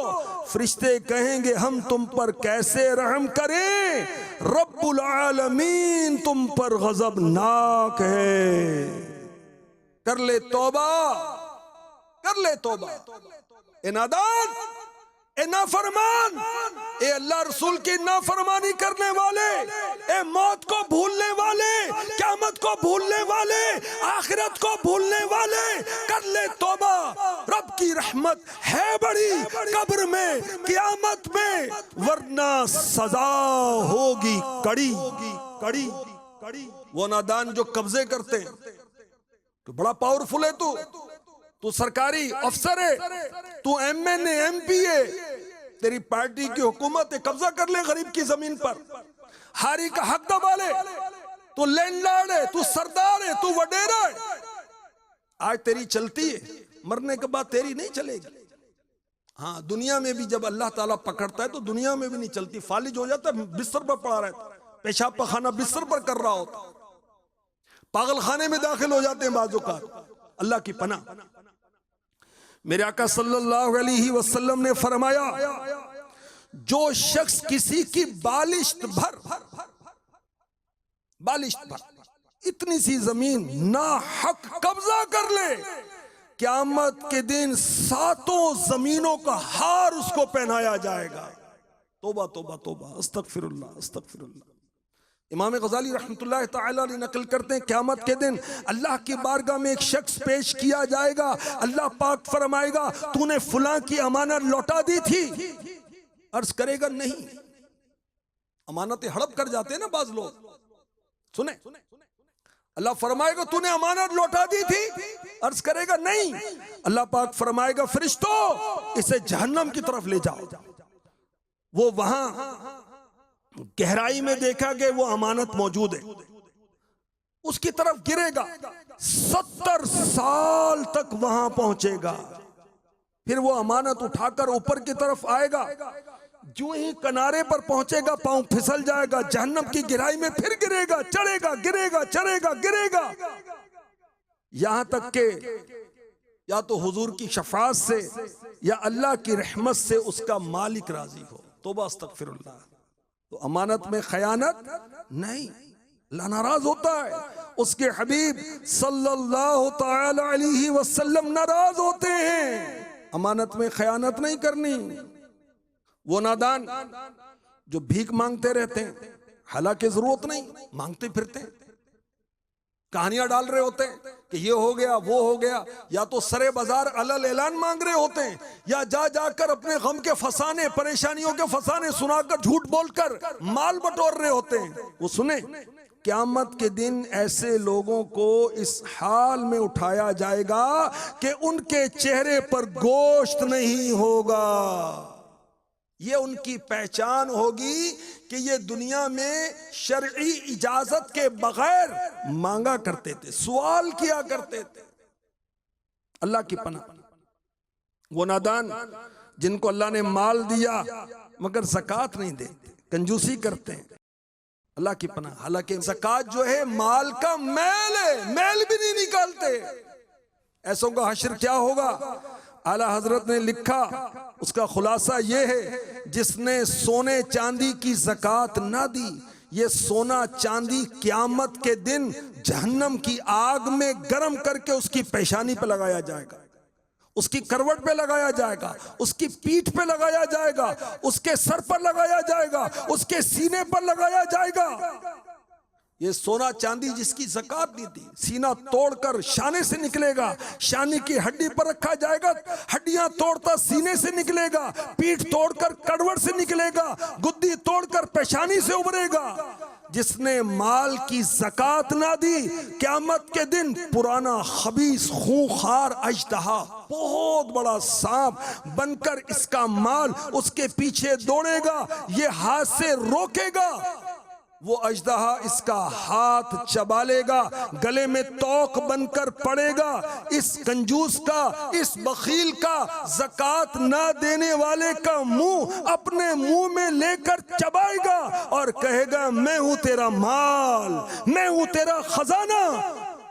फरिश्ते कहेंगे हम तुम पर कैसे रहम करें, रब्बुल आलमीन तुम पर गजबनाक है। कर ले तौबा, कर ले तौबा। ए नादान, ए नाफरमान, ए अल्लाह रसूल की नाफरमानी करने वाले, ए मौत को भूलने वाले, क़यामत को भूलने वाले, आखिरत को भूलने वाले, कर ले तौबा। रब की रहमत है बड़ी कब्र में, क़यामत में, वरना सजा होगी कड़ी कड़ी कड़ी। वो नादान जो कब्जे करते हैं, तो बड़ा पावरफुल है तू सरकारी अफसर है, तू एमएनए एमपीए, तेरी पार्टी की हुकूमत है, कब्जा कर ले गरीब की जमीन पर, हारी का हक दबा ले, तू लैंडलॉर्ड है, तू सरदार है, तू वडेरा है। आज तेरी चलती है, मरने के बाद तेरी नहीं चलेगी। हाँ, दुनिया में भी जब अल्लाह ताला पकड़ता है तो दुनिया में भी नहीं चलती, फालिज हो जाता है, बिस्तर पर पड़ा रहता, पेशाब पखाना बिस्तर पर कर रहा होता, पागल खाने में दाखिल हो जाते हैं बाजू का। अल्लाह की पनाह। मेरे आका सल्लल्लाहु अलैहि वसल्लम ने फरमाया, जो शख्स किसी की बालिश्त भर इतनी सी जमीन ना हक कब्जा कर ले, क़यामत के दिन 7 जमीनों का हार उसको पहनाया जाएगा। तौबा तौबा तौबा, अस्तगफिरुल्लाह अस्तगफिरुल्लाह। इमाम गज़ाली रहमतुल्लाह ताला अलैह नकल करते हैं, क़यामत के दिन अल्लाह की बारगाह में एक शख्स पेश किया जाएगा। अल्लाह पाक फरमाएगा, तूने फलां की अमानत लौटा दी थी? अर्ज करेगा नहीं। अमानतें हड़प कर जाते हैं ना बाज लोग, सुने। अल्लाह फरमाएगा, तूने अमानत लौटा दी थी? अर्ज करेगा नहीं। अल्लाह पाक फरमाएगा, फरिश्तों इसे जहन्नम की तरफ ले जाओ। वो वहां गहराई में देखा कि वो अमानत मौजूद है, उसकी तरफ गिरेगा, 70 साल तक वहां पहुंचेगा, फिर वो अमानत उठाकर ऊपर की तरफ आएगा। जो ही किनारे पर पहुंचेगा पांव फिसल जाएगा, जहन्नम की गहराई में फिर गिरेगा, चढ़ेगा, गिरेगा, चढ़ेगा, गिरेगा, यहां तक के या तो हुजूर की शफाअत से या अल्लाह की रहमत से उसका मालिक राजी हो। तौबा अस्तगफिरुल्लाह। तो अमानत में खयानत नहीं, अल्लाह नाराज होता है, उसके हबीब सल्लल्लाहु ताला अलैहि वसल्लम नाराज होते हैं। अमानत में खयानत नहीं करनी। वो नादान जो भीख मांगते रहते हैं, हालांकि जरूरत नहीं, मांगते फिरते हैं, कहानियां डाल रहे होते हैं कि ये हो गया वो हो गया, या तो सरे बाजार अलल ऐलान मांग रहे होते हैं, या जा जाकर अपने गम के फसाने, परेशानियों के फसाने सुनाकर, झूठ बोलकर माल बटोर रहे होते हैं। वो सुने, क़यामत के दिन ऐसे लोगों को इस हाल में उठाया जाएगा कि उनके चेहरे पर गोश्त नहीं होगा। ये उनकी पहचान होगी कि ये दुनिया में शरई इजाजत के बगैर मांगा करते थे, सवाल किया करते थे। अल्लाह की पनाह। वो नादान जिनको अल्लाह ने माल दिया मगर ज़कात नहीं देते, कंजूसी करते हैं, अल्लाह की पनाह। हालांकि ज़कात जो है माल का मैल है, मैल भी नहीं निकालते। ऐसों का हश्र क्या होगा? आला हजरत ने लिखा, उसका खुलासा ये है, जिसने सोने चांदी की ज़कात ना दी, ये सोना चांदी क़यामत के दिन जहन्नम की आग में गर्म करके उसकी पेशानी पर लगाया जाएगा। उसकी करवट पे लगाया जाएगा, उसकी पीठ पे लगाया जाएगा, उसके सर पर लगाया जाएगा, उसके सीने पर लगाया जाएगा। ये सोना चांदी जिसकी ज़कात नहीं थी, सीना तोड़कर शाने से निकलेगा, शाने की हड्डी पर रखा जाएगा, हड्डियां तोड़ता सीने से निकलेगा, पीठ तोड़कर कड़वट से निकलेगा, गुद्दी तोड़कर पेशानी से उभरेगा। जिसने माल की ज़कात ना दी, क़यामत के दिन पुराना खबीस खूंखार अजदहा, बहुत बड़ा सांप बनकर इसका माल उसके पीछे दौड़ेगा, ये हाथ से रोकेगा, वो अजदहा इसका हाथ चबा लेगा, गले में तोक बनकर पड़ेगा। इस कंजूस का, इस बखील का, ज़कात ना देने वाले का मुंह अपने मुंह में लेकर चबाएगा और कहेगा मैं हूं तेरा माल, मैं हूं तेरा खजाना।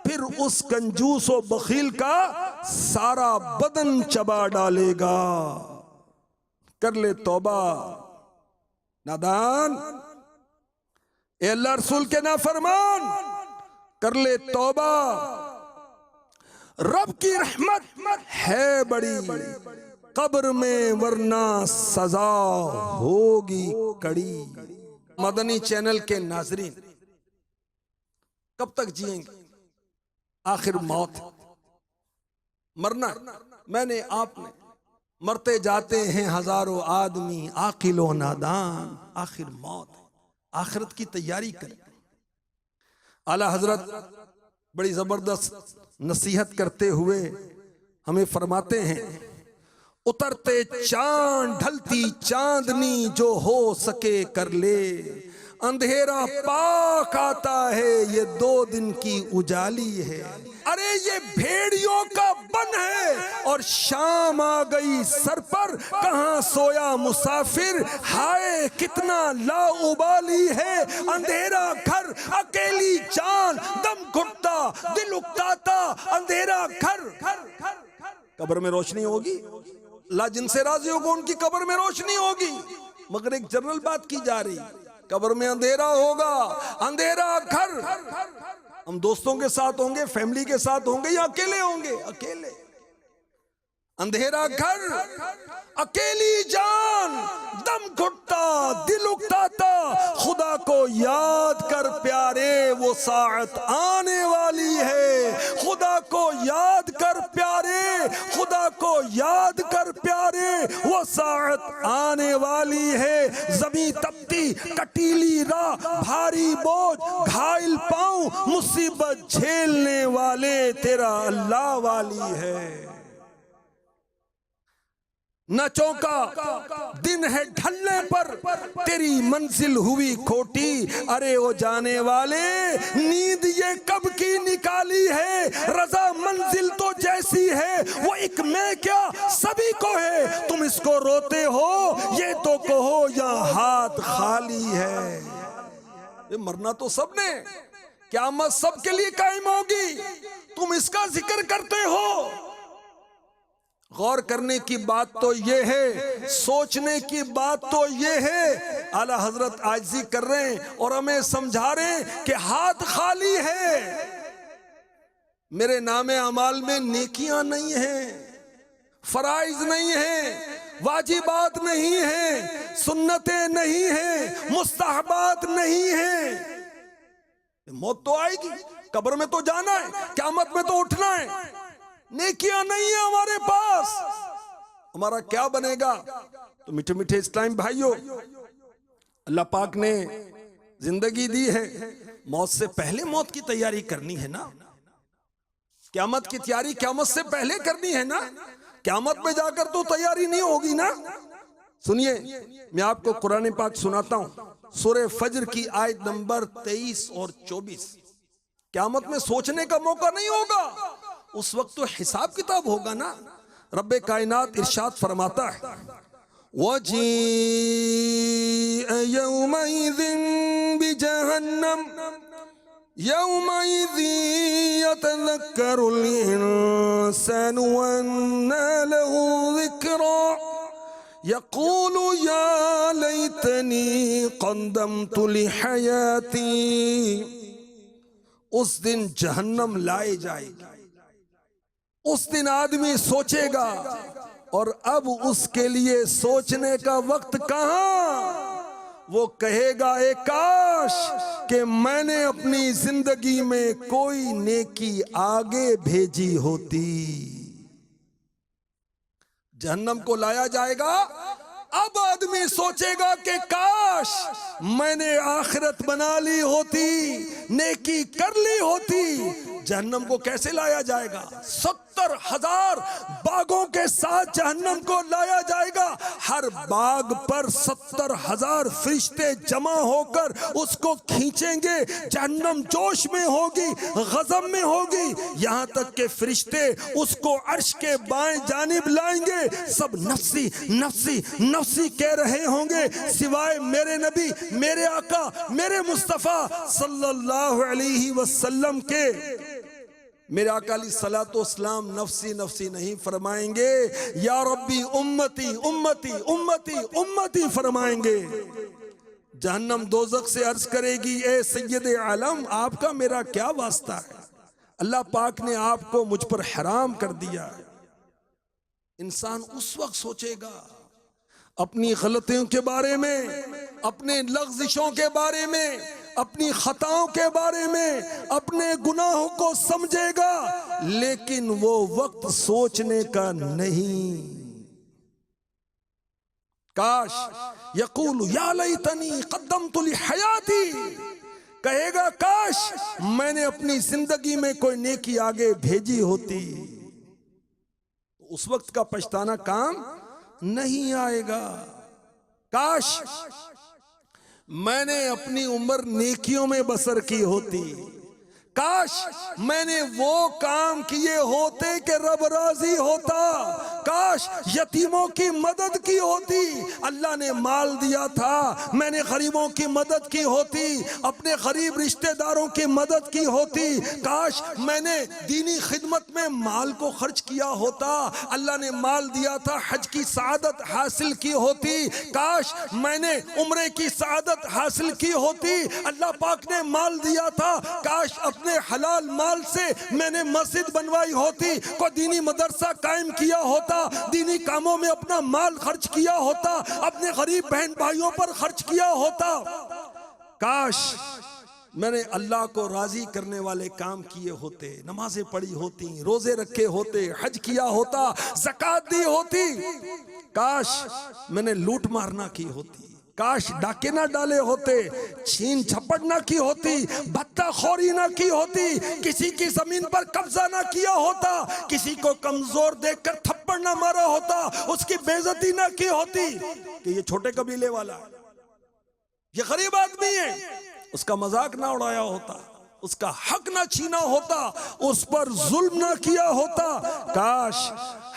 फिर उस कंजूस और बखील का सारा बदन चबा डालेगा। कर ले तौबा नादान, ए अल्लाह रसूल के नाफरमान, कर ले तौबा। रब की रहमत है बड़ी कब्र में, वरना सजा होगी कड़ी। मदनी चैनल के नाजरीन, कब तक जिएंगे? आखिर मौत, मरना, मैंने आपने, मरते जाते हैं हजारों आदमी आकिलो नादान, आखिर मौत, आखिरत की तैयारी करें। आला हजरत बड़ी जबरदस्त नसीहत करते हुए हमें फरमाते हैं, उतरते चांद ढलती चांदनी जो हो सके कर ले, अंधेरा पाक आता है ये 2 दिन की उजाली है। अरे ये भेड़ियों का बन है और शाम आ गई सर पर, कहां सोया मुसाफिर, हाय कितना लाउबाली है। अंधेरा घर अकेली जान, दम घुटता दिल उकताता, अंधेरा घर। कब्र में रोशनी होगी, अल्लाह जिनसे राजी होगा उनकी कब्र में रोशनी होगी, मगर एक जनरल बात की जा रही, कब्र में अंधेरा होगा, अंधेरा घर। हम दोस्तों के साथ होंगे, फैमिली के साथ होंगे या अकेले होंगे? अकेले। अंधेरा घर, अकेली जान, दम घुटता दिल उकताता, खुदा को याद कर प्यारे वो साअत आने वाली है। खुदा को याद कर प्यारे, खुदा को याद कर प्यारे, वो साअत आने वाली है। ज़मीं तपती, कटीली राह, भारी बोझ, घायल पाँव, मुसीबत झेलने वाले तेरा अल्लाह वाली है। न चौंका दिन है ढलने पर, तेरी मंजिल हुई खोटी। अरे वो जाने वाले, नींद ये कब की निकाली है, रजा मंजिल तो जैसी है, वो एक मैं क्या सभी को है। तुम इसको रोते हो ये तो कहो या हाथ खाली है। ये मरना तो सबने, क़यामत सबके लिए कायम होगी, तुम इसका जिक्र करते हो। गौर करने की बात तो ये है, सोचने की बात तो ये है। आला हजरत आजिज़ी कर रहे हैं और हमें समझा रहे हैं कि हाथ खाली है। मेरे नामे अमाल में नेकियां नहीं हैं, फराइज नहीं हैं, वाजिबात नहीं हैं, सुन्नतें नहीं हैं, मुस्तहबात नहीं हैं। मौत तो आएगी, कब्र में तो जाना है, क़यामत में तो उठना है। नेकियां नहीं है हमारे पास, हमारा क्या बनेगा? तो मीठे मीठे इस्लाम भाइयों, अल्लाह पाक ने जिंदगी दी है, मौत से पहले मौत की तैयारी करनी है ना। क़यामत की तैयारी क़यामत से पहले करनी है ना, क़यामत में जाकर तो तैयारी नहीं होगी ना। सुनिए, मैं आपको कुरान पाक सुनाता हूं, सूरह फज्र की आयत नंबर 23 और 24। क़यामत में सोचने का मौका नहीं होगा, उस वक्त तो हिसाब किताब होगा ना। रब्बे कायनात इरशाद फरमाता है, वजीअ यौमइज़िन बिजहन्नम यौमइज़ि यतज़क्करुल इंसानु वअन्ना लहू ज़िक्रा यक़ूलु या लैतनी क़द्दमतु लिहयाती। उस दिन जहन्नम लाए जाएगी, उस दिन आदमी सोचेगा, और अब उसके लिए सोचने का वक्त कहां। वो कहेगा ए काश कि मैंने अपनी जिंदगी में कोई नेकी आगे भेजी होती। जहन्नम को लाया जाएगा, अब आदमी सोचेगा कि काश मैंने आखिरत बना ली होती, नेकी कर ली होती। जहन्नम को कैसे लाया जाएगा? 70,000 बागों के साथ जहन्नम को लाया जाएगा। हर बाग पर 70,000 फरिश्ते जमा होकर उसको खींचेंगे। जहन्नम जोश में होगी, गजब में होगी, यहां तक के फरिश्ते उसको अर्श के बाएं जानिब लाएंगे। सब नफ्सी नफ्सी नफ्सी कह रहे होंगे, सिवाय मेरे नबी, मेरे आका, मेरे मुस्तफा सल्लल्लाहु अलैहि वसल्लम के। मेरे आका अलैहिस्सलातु वस्सलाम नफ्सी नफ्सी नहीं फरमाएंगे, या रब्बी उम्मती उम्मती उम्मती उम्मती फरमाएंगे। जहन्नम दोज़ख से अर्ज करेगी, ए सैयदे आलम, आपका मेरा क्या वास्ता है? अल्लाह पाक ने आपको मुझ पर हराम कर दिया है। इंसान उस वक्त सोचेगा अपनी गलतियों के बारे में, अपने लग़्ज़िशों के बारे में, अपनी खताओं के बारे में, अपने गुनाहों को समझेगा, लेकिन वो वक्त सोचने का नहीं। काश यक़ूलु या लैतनी क़द्दमतु ली हयाती, कहेगा काश मैंने अपनी जिंदगी में कोई नेकी आगे भेजी होती। उस वक्त का पछताना काम नहीं आएगा। काश मैंने अपनी उम्र नेकियों में बसर की होती। काश मैंने वो काम किए होते कि रब राजी होता। काश यतीमों की मदद की होती। अल्लाह ने माल दिया था, मैंने गरीबों की मदद की होती, अपने गरीब रिश्तेदारों की मदद की होती। काश मैंने दीनी खिदमत में माल को खर्च किया होता। अल्लाह ने माल दिया था, हज की सआदत हासिल की होती। काश मैंने उम्रे की सआदत हासिल की होती। अल्लाह पाक ने माल दिया था, काश अपने हलाल माल से मैंने मस्जिद बनवाई होती, कोई दीनी मदरसा कायम किया होता, दीनी कामों में अपना माल खर्च किया होता, अपने गरीब बहन भाइयों पर खर्च किया होता। काश मैंने अल्लाह को राजी करने वाले काम किए होते, नमाजें पढ़ी होती, रोजे रखे होते, हज किया होता, ज़कात दी होती। काश मैंने लूट मार ना की होती, काश डाके ना डाले होते, छीन झपट ना की होती, भत्ताखोरी ना की होती, किसी की जमीन पर कब्जा ना किया होता, किसी को कमजोर देखकर थप्पड़ ना मारा होता, उसकी बेइज्जती ना की होती कि ये छोटे कबीले वाला, ये गरीब आदमी है, उसका मजाक ना उड़ाया होता, उसका हक ना छीना होता, उस पर जुल्म ना किया होता। काश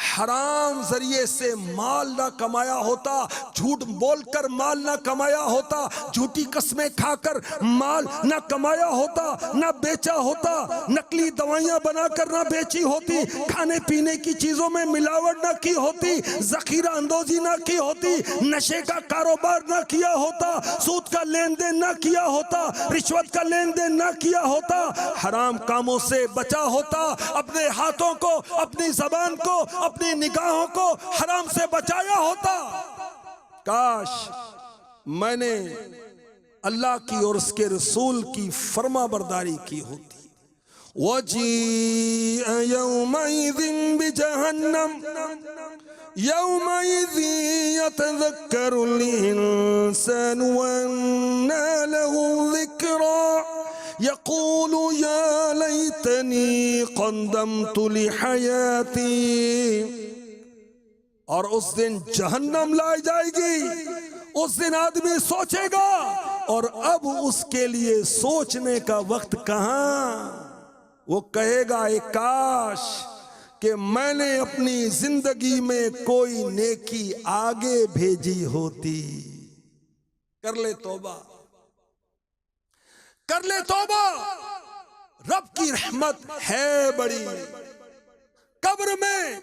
हराम जरिए से माल ना कमाया होता, झूठ बोलकर माल ना कमाया होता, झूठी कस्में खाकर माल ना कमाया होता, ना बेचा होता, नकली दवाइयां बनाकर ना बेची होती, खाने पीने की चीजों में मिलावट ना की होती, जखीरा अंदोजी ना की होती, नशे का कारोबार ना किया होता, सूद का लेन देन ना किया होता, रिश्वत का लेन देन ना किया होता, हराम कामों से बचा होता, अपने हाथों को, अपनी जबान को, अपनी निगाहों को हराम से बचाया होता। काश मैंने अल्लाह की और उसके रसूल की फर्मा बरदारी की होती। वजीअ यौमइज़िन बिजहन्नम यौमइज़ि यतज़क्करुल इंसानु वअन्ना लहु ज़िक्रा यक़ूलु या लैतनी क़द्दमतु लिहयाती। और उस दिन जहन्नम लाई जाएगी, उस दिन आदमी सोचेगा, और अब उसके लिए सोचने का वक्त कहां। वो कहेगा ए काश कि मैंने अपनी जिंदगी में कोई नेकी आगे भेजी होती। कर ले तौबा, कर ले तौबा, रब की रहमत है बड़ी, कब्र में,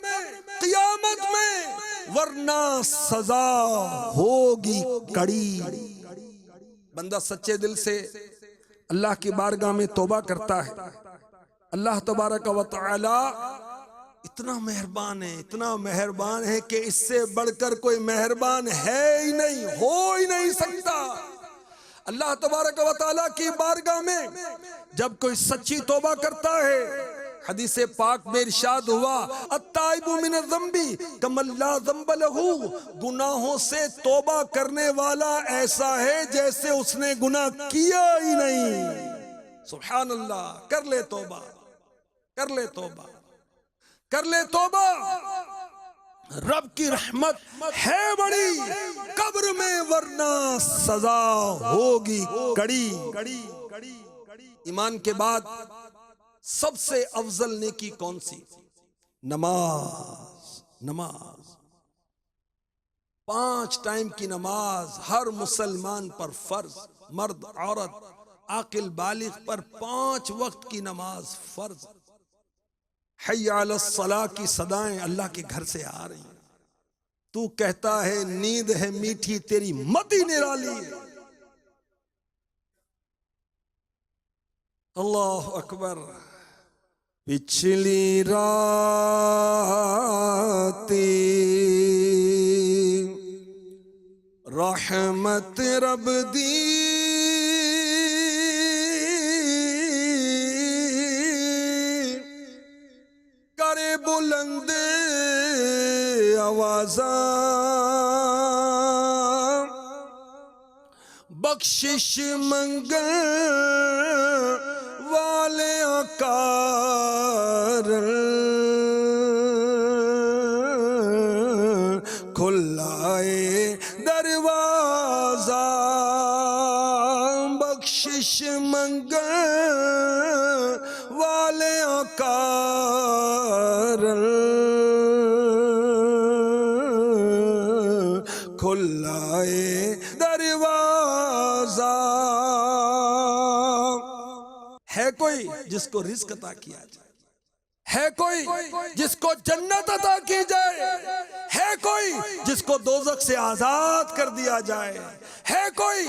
क़यामत में, वरना सजा होगी कड़ी। बंदा सच्चे दिल से अल्लाह की बारगाह में तौबा करता है, अल्लाह तबारक व तआला इतना मेहरबान है, इतना मेहरबान है कि इससे बढ़कर कोई मेहरबान है ही नहीं, हो ही नहीं सकता। अल्लाह तबारक व तआला की बारगाह में जब कोई सच्ची तौबा करता है, हदीस पाक में इरशाद हुआ, अत्ताइबु मिन ज़म्बी कमल्ला ज़म्ब लहू, गुनाहों से तौबा करने वाला ऐसा है जैसे उसने गुनाह किया ही नहीं। सुभान अल्लाह। कर ले तौबा, कर ले तौबा, कर ले तौबा। रब की रहमत है बड़ी कब्र में, वरना सजा होगी कड़ी। ईमान के बाद सबसे अफजल नेकी कौन सी? नमाज। नमाज, 5 टाइम की नमाज हर मुसलमान पर फर्ज, मर्द औरत आकिल बालिग पर 5 वक्त की नमाज फर्ज। हय्या अलस सलाह की सदाएं अल्लाह के घर से आ रही हैं। तू कहता है नींद है मीठी, तेरी मति निराली है। अल्लाह अकबर। पिछली राती रहमत रब दी, करे बुलंद आवाज़ा, बख्शिश मंगल वाले आकार, खुलाए दरवाजा, बख्शिश मंगल वाले आकार, खुलाए दरवाजा। है कोई जिसको रिज़्क अता किया जाए? है कोई जिसको जन्नत अता की जाए? है कोई जिसको दोज़ख से आजाद कर दिया जाए? है कोई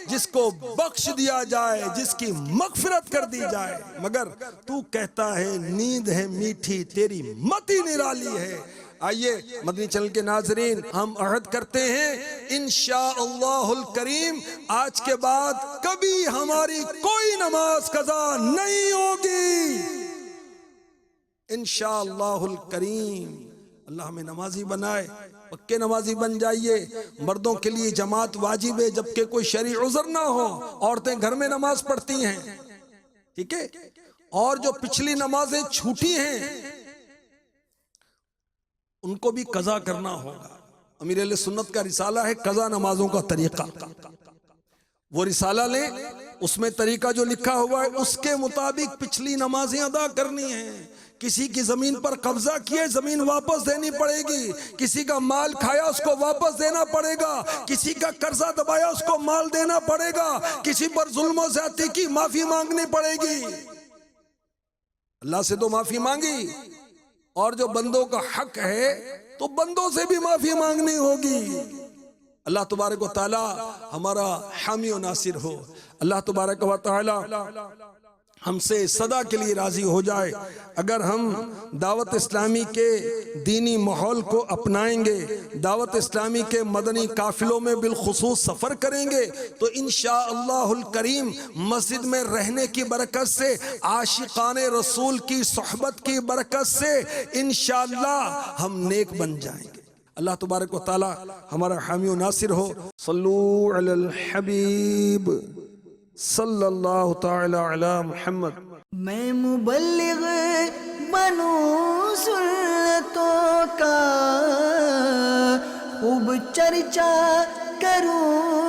जिसको बख्श दिया जाए, जिसकी मग़फ़िरत कर दी जाए? मगर तू कहता है नींद है मीठी, तेरी मति निराली है। आइए मदनी चैनल के नाज़रीन, हम अहद करते हैं इंशाअल्लाहुल करीम आज के बाद कभी हमारी कोई नमाज कज़ा नहीं होगी इंशाअल्लाहुल करीम। अल्लाह हमें नमाजी बनाए, पक्के नमाजी बन जाइए। मर्दों के लिए जमात वाजिब है जबकि कोई शरई उज़र ना हो। औरतें घर में नमाज पढ़ती हैं, ठीक है। और जो पिछली नमाजें छूटी हैं उनको भी कज़ा करना होगा। अमीर अहले सुन्नत का रिसाला है कज़ा नमाजों का तरीका, वो रिसाला लें, उसमें तरीका जो लिखा हुआ है उसके मुताबिक पिछली नमाजें अदा करनी है। किसी की जमीन पर कब्जा किए, जमीन वापस देनी पड़ेगी। किसी का माल खाया, उसको वापस देना पड़ेगा। किसी का कर्जा दबाया, उसको माल देना पड़ेगा। किसी पर जुल्म ज़्यादती की, माफी मांगनी पड़ेगी। अल्लाह से तो माफी मांगी, और जो बंदों का हक है तो बंदों से भी माफी मांगनी होगी। अल्लाह तबारक व तआला हमारा हामी और नासिर हो। अल्लाह तबारक व तआला हमसे सदा के लिए राजी हो जाए। अगर हम दावत इस्लामी के दीनी माहौल को अपनाएंगे, दावत इस्लामी के मदनी काफिलों में बिलखुसूस सफ़र करेंगे, तो इंशाअल्लाहुल करीम मस्जिद में रहने की बरकत से, आशिकाने रसूल की सोहबत की बरकत से इंशाअल्लाह हम नेक बन जाएंगे। अल्लाह तबारक व तआला हमारा हामी व नासिर हो। सल्लू अलल हबीब सल्लल्लाहु तआला अला मुहम्मद। मैं मुबल्लिग बनूं सुन्नतों का, खूब चर्चा करूं